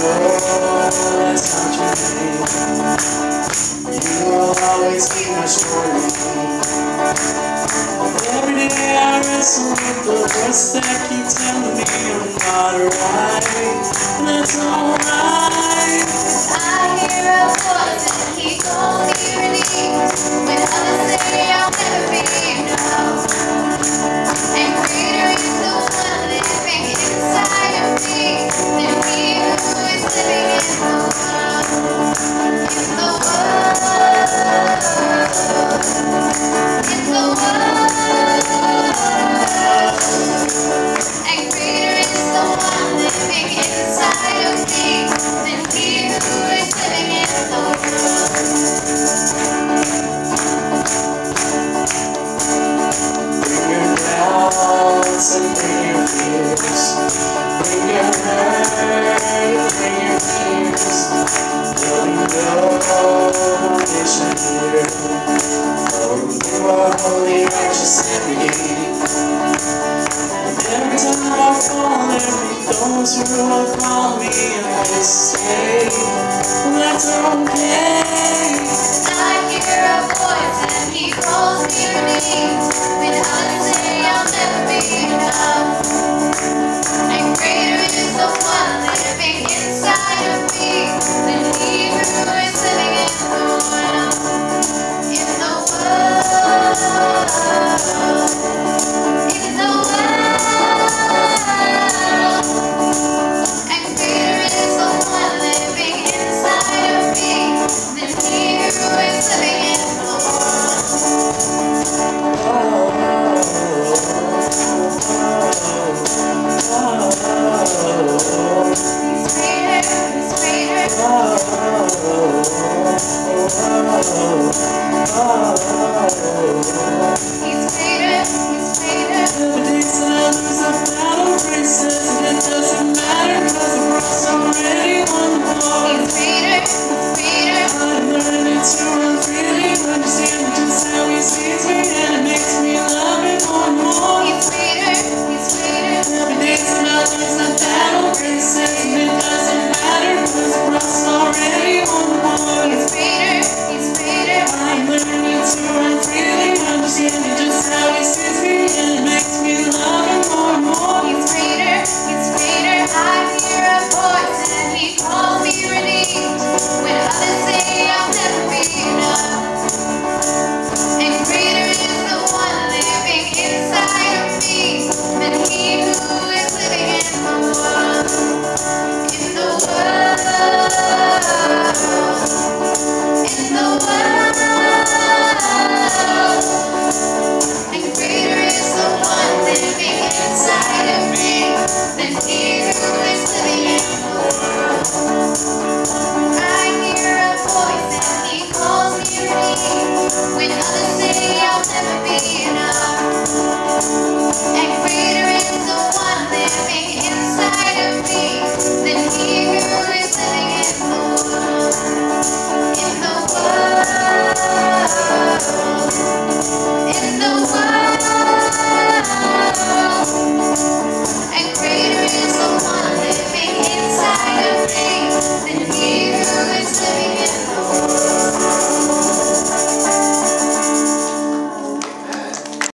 that's not your name. You will always be my strength. Every day I wrestle with the voice that keep telling me I'm not right. That's alright. I hear a voice and he calls me relief. When others say I'll never be enough. And greater is the one living inside of me than he who is living in the world. In the world. In the world. And greater is the one living inside of me than he who is living in the world. Bring your doubts and bring your fears. Bring your hurt, bring your tears. There'll be no foundation here. Oh, you are holy, righteous, and redeemed. Every time I fall, every those who will call me and they say, that's okay. I hear a voice and he calls me relief. When others say I'll never be enough.